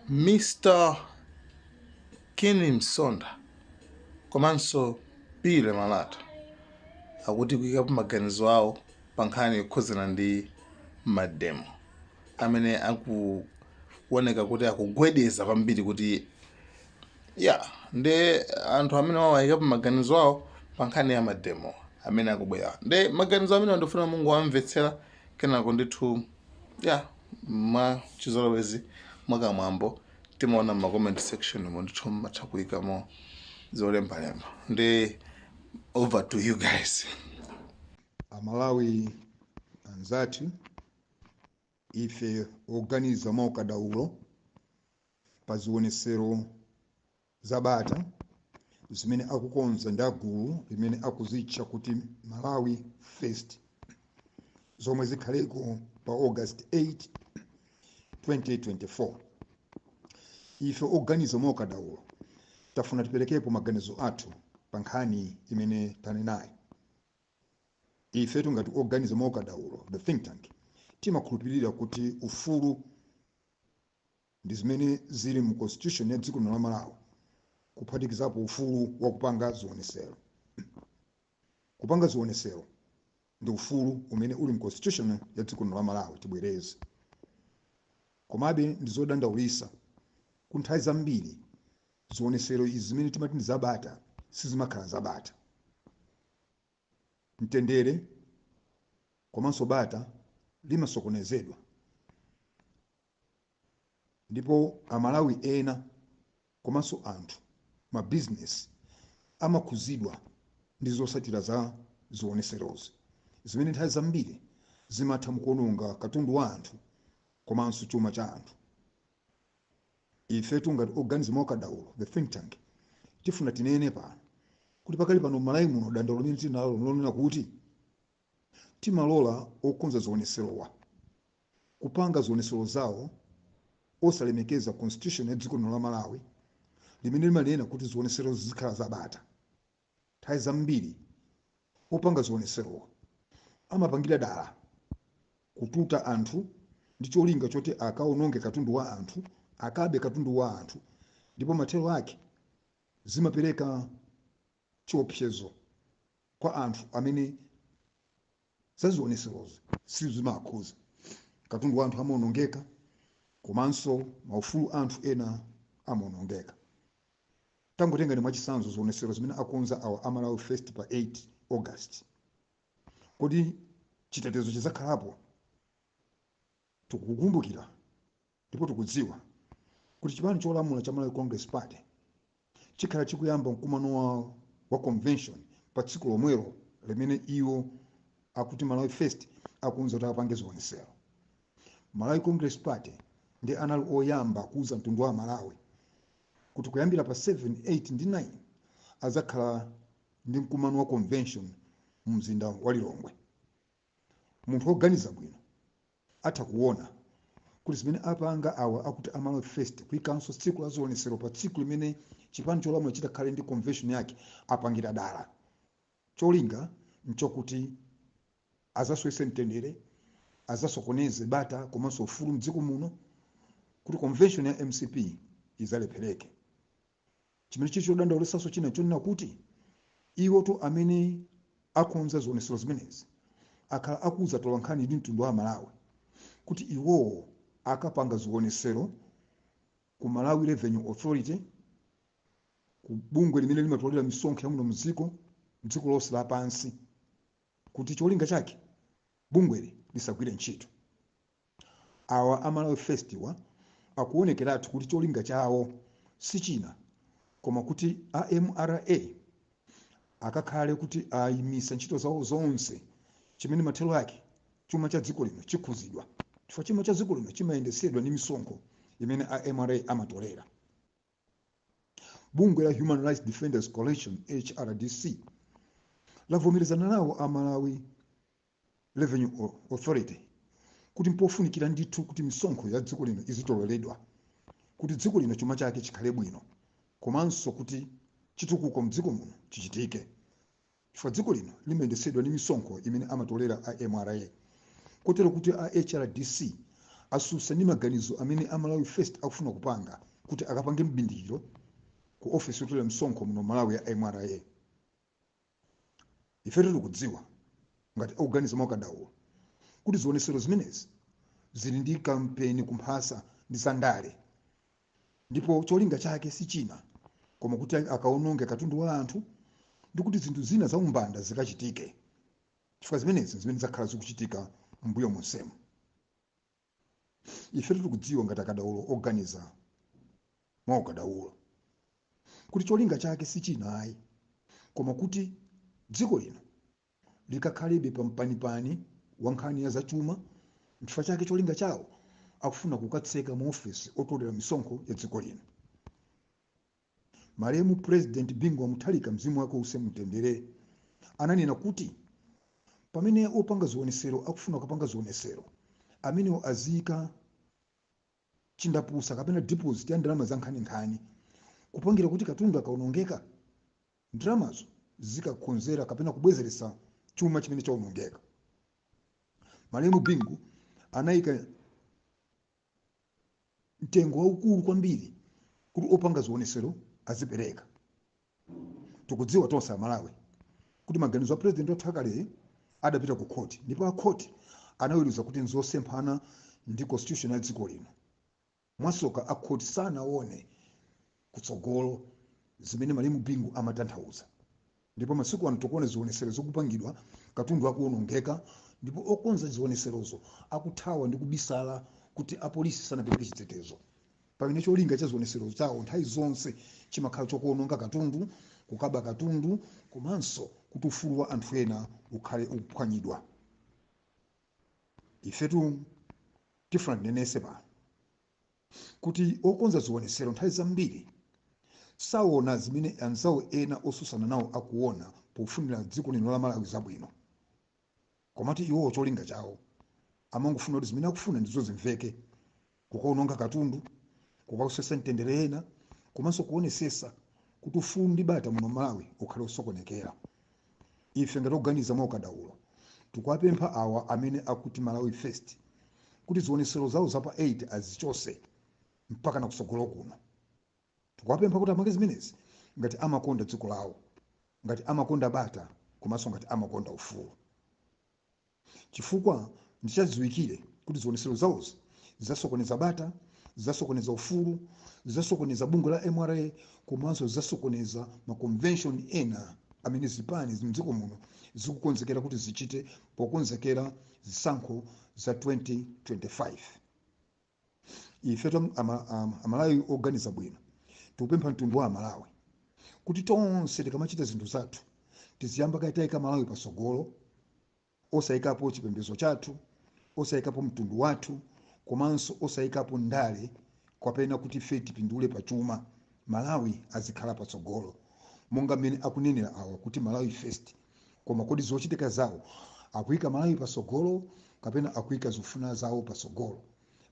Mr. Kenny Msonda komanso Pile Malata akuti kuyikapo maganizo awo pa nkhani yokhuzana ndi mademo amene akuoneka kuti akugwedeza kwambiri kuti ndi anthu amene wawayikapo maganizo awo pa nkhani ya mademo amene akubwera ndi maganizo amene ndifuna Mungu wamvetsera kenako ndithu mwa chizolowezi mwakamwambo timaona ma comment section mo ndithu matha kuyikamo zolembalemba ndi over to you guys. Amalawi anzathu ife oganiza mwaukadaulo pa zionesero zabata zimene akukonza ndi agulu limene akuzitcha kuti Malawi Fest zomwe zikhaleko pa August 8, 2024. Ife oganiza mwaukadaulo tafuna tiperekepo maganizo athu pa nkhani imene tanenayi. Ife ngati oganiza mwaukadaulo the think tank timakhulupirira kuti ufulu ndi zimene zili mu constitution ya dziko la Malawi, kuphatikizapo ufulu wa kupanga zionesero. Kupanga zionesero ndi ufulu umene uli mu constitution ya dziko la Malawi tibwereze. Komabe ndi zodandaulitsa ku nthawi zambiri zionesero izi zimene timati ndi zabata sizimakhala zabata. Mtendere komanso bata limasokonezedwa, ndipo Amalawi ena komanso anthu mabizinesi amakhuzidwa ndi zotsatira za zioneserozi zimene nthawi zambiri zimatha kuononga katundu wa anthu komanso chuma cha anthu. Ife ngati oganiza mwaukadaulo the think tank tifuna tinene pano kuti pakali pano Malawi muno dandaulo limene tinalo lonena kuti timalola okonza zioneserowa kupanga zionesero zawo osalemekeza constitution ya dziko la Malawi limene limanena kuti zionesero zizikhala zabata. Nthawi zambiri opanga zioneserowa amapangira dala kututa anthu ndi cholinga choti akaononge katundu wa anthu, akabe katundu wa anthu, ndipo mathero ake zimapereka chiopsezo kwa anthu amene zazioneserozi sizimakhuza. Katundu wa anthu amaonongeka komanso maufulu anthu ena amaonongeka. Tangotenga ni mwachitsanzo zionesero zimene akonza awa Amalawi Fest pa 8 August. Kodi chitetezo chizakhalapo? Tikukumbukira ndipo tikudziwa kuti chipani cholamula cha Malawi Congress Party chikhala chikuyamba mkumano wa convention pa tsiku lomwelo limene iwo akuti Malawi Fest akunza kuti apange zionesero. Malawi Congress Party ndi anali oyamba kuuza mtundu wa Malawi kuti kuyambira pa 7, 8 ndi 9 azakhala ndi mkumano wa convention mu mzinda wa Lilongwe. Munthu oganiza bwino atha kuona kuti zimene apanga awa akuti Amalawi Fest kuikanso tsiku la zionesero pa tsiku limene chipani cholamula chitakhale ndi convention yake apangira dala. Cholinga nchokuti azaswese mtendere, azasokoneze bata komanso ufulu mdziko muno, kuti convention ya MCP izalephereke. Chimene chichodandaulitsanso china chonena kuti iwo to amene akonza zionesero zimenezi akhala akuza tolankhani ndi mtundu wa Malawi kuti iwo akapanga zionesero ku Malawi Revenue Authority, ku bungwe limene limatolera misonkho ya muno mdziko lonse lapansi, kuti cholinga chake bungweli lisagwire ntchito. Awa Amalawi Festival akuonekeratu kuti cholinga chawo si china koma kuti AMRA akakhale kuti ayimisa ntchito zawo zonse, chimene mathero ake chuma cha dziko lino chikhuzidwa. Chifukwa chuma cha dziko lino chimayendesedwa ndi misonkho imene AMRA amatolera. Bungwe la Human Rights Defenders Coalition HRDC lavomerezana nawo Amalawi Revenue Authority kuti mpofunikira ndithu kuti misonkho ya dziko lino izitoleredwa, kuti dziko lino chuma chake chikhale bwino, komanso kuti chitukuko mdziko muno chichitike. Chifukwa dziko lino limayendesedwa ndi misonkho imene amatolera AMRA. Kotero kuti HRDC asusa ndi maganizo amene Malawi First akufuna kupanga kuti akapange mbindikiro ku ofisi yotolera msonkho muno Malawi ya MRA. Ife tikudziwa ngati akuganiza mwakadaulo kuti zionesero zimenezi zili ndi kampeni kumphasa ndi sandale, ndipo cholinga chake si china koma kuti akaononge katundu wa anthu ndi kuti zinthu zina za umbanda zikachitike, chifukwa zimenezi zimene zakhala zikuchitika mbuyo monsemo. Ife tikudziwa ngati akadaulo oganiza mwaukadaulo kuti cholinga chake si china ayi koma kuti dziko lino likakhalebe pampanipani wa nkhani ya zachuma. Chifukwa chake cholinga chawo akufuna kukatseka mu ofisi otolera misonkho ya dziko lino. Malemu President Bingu wa Mutharika mzimu wake uuse mtendere ananena kuti pamene opanga zionesero akufuna kupanga zionesero amene azika chindapusa kapena deposit ya ndalama za nkhani kupangira kuti katundu akaonongeka ndalamazo zikakonzera kapena kubwezeresa chuma chimene chaonongeka. Malemu Bingu anayika mtengo waukulu kwambiri kuti opanga zionesero azipereka. Tikudziwa tonse Malawi kuti maganizo a president othakale adapita ku court, ndipo court anaweruza kuti nzosemphana ndi constitution ya dziko lino. Mwasoka a court sanaone kutsogolo zimene Malemu Bingu amatanthauza, ndipo masiku ano tikuona zionesero zokupangidwa katundu akuonongeka, ndipo okonza zioneserozo akuthawa ndi kubisala kuti apolisi sanapereke chitetezo. Pamene cholinga cha zionesero chawo nthawi zonse chimakhala chokuononga katundu, kukaba katundu, komanso kuti ufulu wa anthu ena ukhale ukuphwanyidwa. Ifetu tifuna nenese pano kuti okonza zionesero nthawi zambiri saona zimene anzawo ena osusana nawo akuona pofunira dziko lino la Malawi zabwino, komati iwo cholinga chawo amangofuna kuti zimene akufuna ndizo zimveke, kukaononga katundu, kukausesa mtendere ena, komanso kuonesesa kuti ufulu ndi bata muno Malawi ukhale usokonekera. Ife ngati oganiza mwaukadaulo tikuwapempha awa amene akuti Malawi First kuti zionesero zawo zapa 8 azichose mpaka na kusogolo kuno. Tikuwapempha kuti apange zimenezi ngati amakonda dziko lawo, ngati amakonda bata, komanso ngati amakonda ufulu. Chifukwa ndichadziwikire kuti zionesero zawozi zizasokoneza bata, zizasokoneza ufulu, zizasokoneza bungwe la MRA, komanso zizasokoneza ma convention ena amene zipani mdziko muno zikukonzekera kuti zichite pokonzekera zisankho za 2025. Ife Amalawi oganiza bwino tikupempha mtundu wa Malawi kuti tonse tikamachita zinthu zathu tiziyamba kaitayika Malawi pasogolo, osayikapo chipembedzo chathu, osayikapo mtundu wathu, komanso osayikapo ndale kapena kuti ife tipindule pachuma. Malawi azikhala patsogolo monga mmene akunenera awa kuti Malawi First, koma kodi zochitika zawo akuyika Malawi pasogolo kapena akuyika zofuna zawo pasogolo,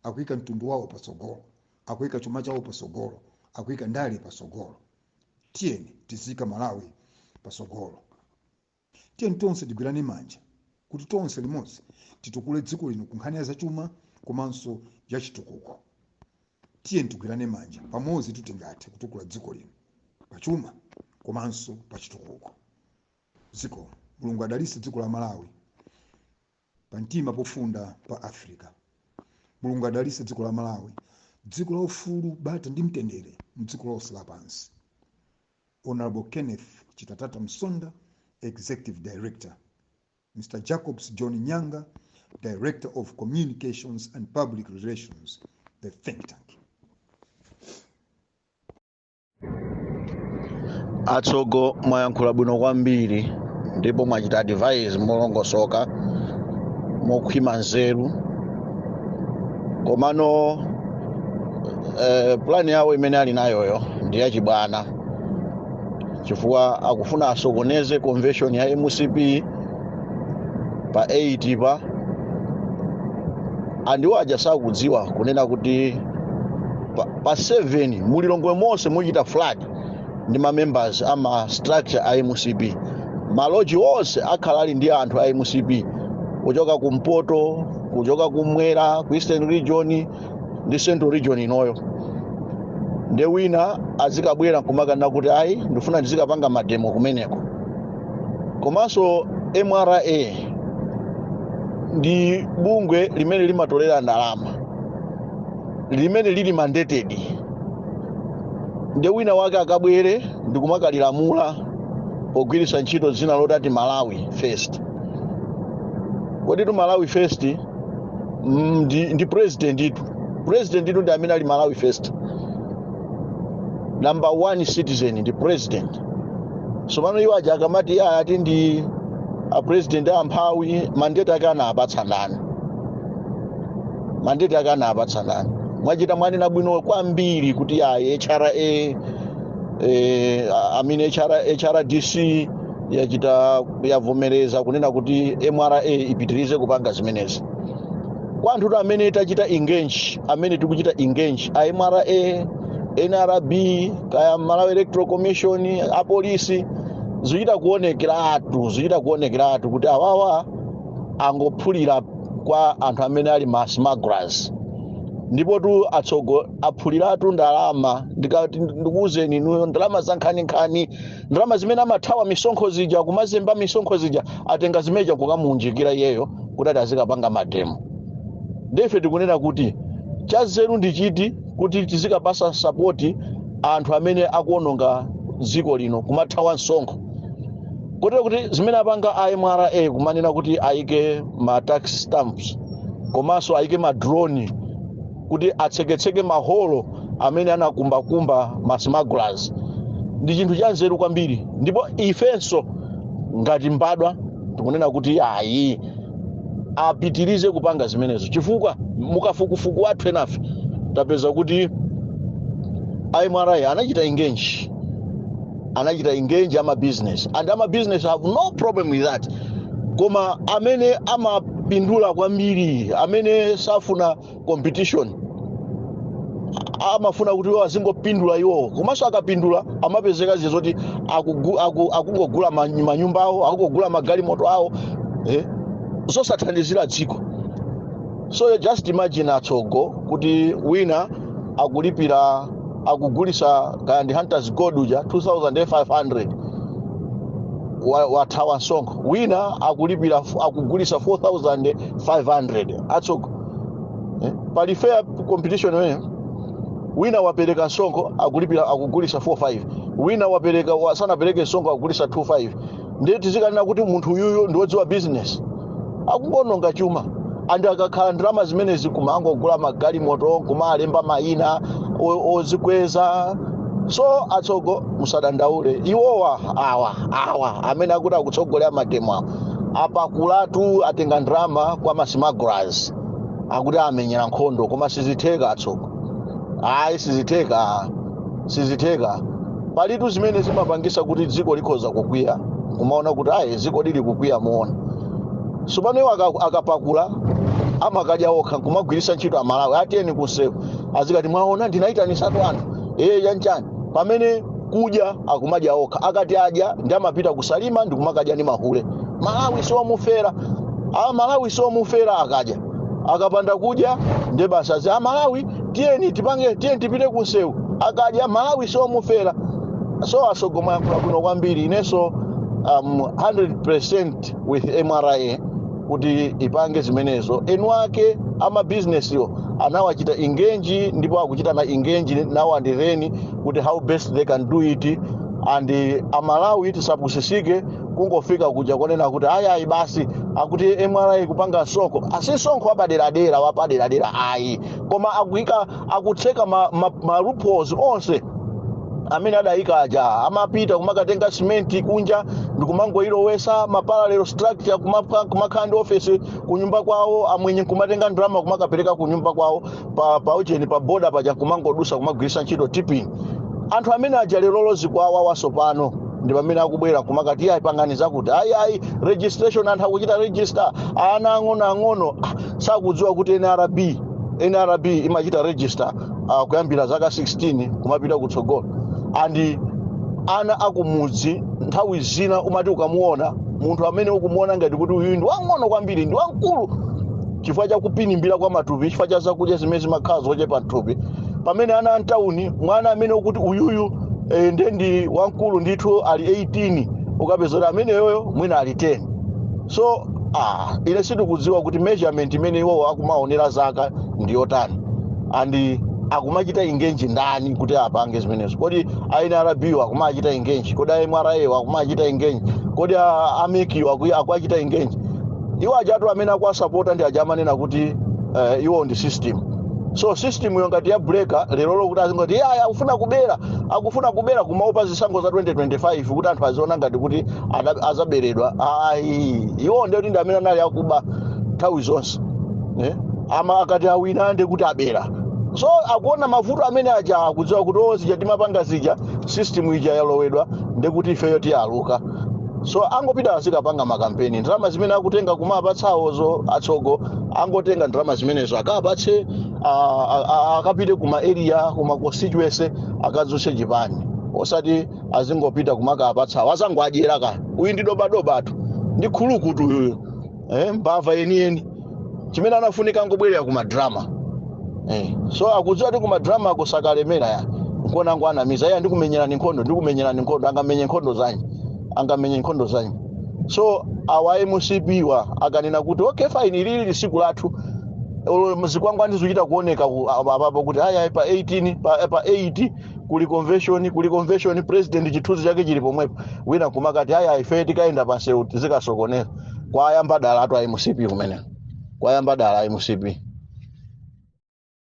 akuyika mtundu wawo pasogolo, akuyika chuma chawo pasogolo, akuyika ndale pasogolo? Tiyeni tizika Malawi pasogolo. Tiyeni tonse tigwirane manja kuti tonse limodzi titukule dziko lino ku nkhani ya zachuma komanso ya chitukuko. Tiyeni tigwirane manja pamodzi tutingathe kutukula dziko lino pachuma komanso pa chitukuko. Dziko Mulungu adalitse dziko la Malawi pamtima pofunda pa Afrika. Mulungu adalitse dziko la Malawi, dziko la ufulu, bata ndi mtendere mdziko lonse lapansi. Honorable Kenneth Chitatata Msonda, Executive Director. Mr. Jacobs John Nyanga, Director of Communications and Public Relations, the think tank. Atsogo mwayankhula bwino kwambiri ndipo mwachita advise molongosoka mokhwima nzeru, komano plan yawo imene ali nayoyo ndi yachibwana, chifukwa akufuna asokoneze convention ya MCP pa 8 pa andiwo aja sakudziwa kunena kuti pa 7 mulilongwe monse muchita flood ndi ma members ama structure a MCP. Maloji onse akhala ali ndi anthu a MCP kuchoka kumpoto kuchoka kumwera ku Eastern Region ndi Central Region inoyo. Nde wina azikabwera kumakana kuti ayi ndifuna ndizikapanga mademo kumeneko. Komanso MRA ndi bungwe limene limatolera ndalama, limene lili mandated. Nde wina wake akabwere ndikumakalilamula pogwiritsa ntchito dzina lotati Malawi First. Kodi tu Malawi First ndi president itu. President itu ndi amene ali Malawi First. Number 1 citizen ndi president. So pano iwo aja akamati ati ndi a president amphawi, mandate ake anapatsanani. Mandate ake anapatsanani. Mwachita mwanena bwino kwambiri kuti HRA HRDC yavomereza kunena kuti MRA ipitirize kupanga zimenezi. Kwa anthu amene tachita engage, amene tikuchita engage a MRA, NRB, kaya Malawi Electoral Commission, a police zikuchita kuonekeratu kuti awawa angophulira kwa anthu amene ali ma smugglers. Ndipo tu aphuliratu ndalama, ndikuuzeni inuyo ndalama za nkhani, ndalama zimene amathawa misonkho zija, kumazemba misonkho zija, atenga zimeja kukamunjikira iyeyo kuti azikapanga mademo. Ndife tikunena kuti chazeru ndi chiti kuti tizikapasa support anthu amene akuononga dziko lino kumathawa msonkho. Kotero kuti zimene apanga MRA kumanena kuti ayike ma tax stamps, komanso ayike ma drone kuti atseketseke maholo amene anakumbakumba ma smugglers, ndi chinthu cha nzeru kwambiri. Ndipo ifenso ngati mbadwa tikunena kuti ayi apitirize kupanga zimenezo, chifukwa mukafukufuku wathu enafe tapeza kuti MRA anachita engage ama business, and ama business have no problem with that. Koma amene amapindula kwambiri, amene safuna competition, amafuna kuti azingopindula iwo, komanso akapindula amapezeka zoti akungogula manyumba awo, akungogula magalimoto awo, zosathandizira dziko. So just imagine atsogo kuti wina akugulisa kaya ndi Hunters Gold uja 2500 wathawa msonkho, wina akugulisa 4500 atsogo. Pali fair competition wene, wina wapereka msonkho akugulisa 45, wina sanapereke msonkho akugulisa 25. Ndiye tizikanena kuti munthu uyuyo ndiwodziwa business, akungononga chuma. And akakhala ndalama zimenezi kumangogula magalimoto, kumalemba mayina ozikweza. So atsogo musadandaule, iwowa awa amene akuti akutsogolera mademo apakulatu atenga ndalama kwa ma smugglers, akuti amenyera nkhondo, koma sizitheka atsogo. Ayi sizitheka. Palitu zimene zimapangisa kuti dziko likhoza kukwiya, kumaona kuti ayi dziko lili kukwiya muona. So pano akapakula amakadya okha kumagwirisa ntchito amalawi atiyeni kusewu azikati mwaona ndinaitanisa anthu yanchani, pamene kudya akumadya okha, akati adya ndi amapita kusalima ndi kumakadya ndi mahule. Malawi siomufera akadya, akapanda kudya ndi basa za Malawi tiyeni tipite kusewu, akadya Malawi siomufera. So asogoma yankula kuno kwambiri, ineso 100% with MRA kuti ipange zimenezo. Enu ake ama business yo anawachita engage, ndipo akuchita na engage now and then kuti how best they can do it, and amalawi tisapusisike kungofika kuja konena kuti ayi basi akuti MRA kupanga sonkho, asisonkho wapaderadera ayi, koma akutseka ma loopholes onse amene adayika aja, amapita kumakatenga cement kunja ndikumangoilowesa ma parallel structure kumakhala ndi office kunyumba kwawo, amwenye kumatenga ndalama kumakapereka kunyumba kwawo pa ucheni pa border paja kumangodusa kumagwirisa ntchito tipping. Anthu amene aja lero zikwawa wasopano ndi pamene akubwera kumakati ayipanganiza kuti ayi registration, anthu akuchita register ana ang'ono sakudziwa kuti NRB imachita register kuyambira zaka 16 kumapita kutsogolo. And ana akumudzi nthawi zina umati ukamuona munthu amene ukumuona ngati kuti uyu ndi wang'ono kwambiri, ndi wankulu, chifukwa cha kupinimbira kwa matupi, chifukwa cha zakudya zimene zimakhala zochepa mthupi. Pamene ana mtauni, mwana amene ukuti uyuyu ndi wamkulu ndithu ali 18, ukapeza kuti amene yoyo mwina ali 10. So ine sindikudziwa kuti measurement imene iwo akumaonera zaka ndi yotani, and akumachita engage ndani kuti apange zimenezo. Kodi INRB akumachita engage, kodi MRA akumachita engage, kodi AMEC akuachita engage. Iwo ajatu amene akuasupporta ndi ajamanena kuti iwo ndi system. So system yo ngati ya breaker lero kuti azingoti akufuna kubera kumaopa zisankho za 2025 kuti anthu aziona ngati kuti azaberedwa. Iwo ndi kuti amene anali akuba nthawi zonse, ama akati awina ndi kuti abera. So akuona mavuto amene aja akudziwa kuti zija timapanga zija system ija yalowedwa ndekuti ifeyo tiyaluka. So angopita azikapanga makampeni, ndalama zimene akutenga kumapatsawozo atsogo angotenga ndalama zimenezo akapatse akapite kuma area kuma constituency akadzuse chipani, osati azingopita kumakapatsawo azangoadyera ka uyu ndi dobadoba atu ndi khulukutu uyu mbava yeniyeni chimene anafunika angobwerera kuma drama. So akudziwa kuti kuma drama akusakalemera ya nkona ngo anamiza ya ndikumenyerani nkhondo angamenye nkhondo zanyi. So awa MCP wa akanena kuti okay fine ili siku lathu zikwangwani zochita kuoneka apapo kuti haya pa 18 pa 80 kuli convention president chithunzi chake chili pomwepo wina kumakati haya ife tikaenda panse zikasokonera kwayamba dala atu MCP kumene kwayamba dala MCP.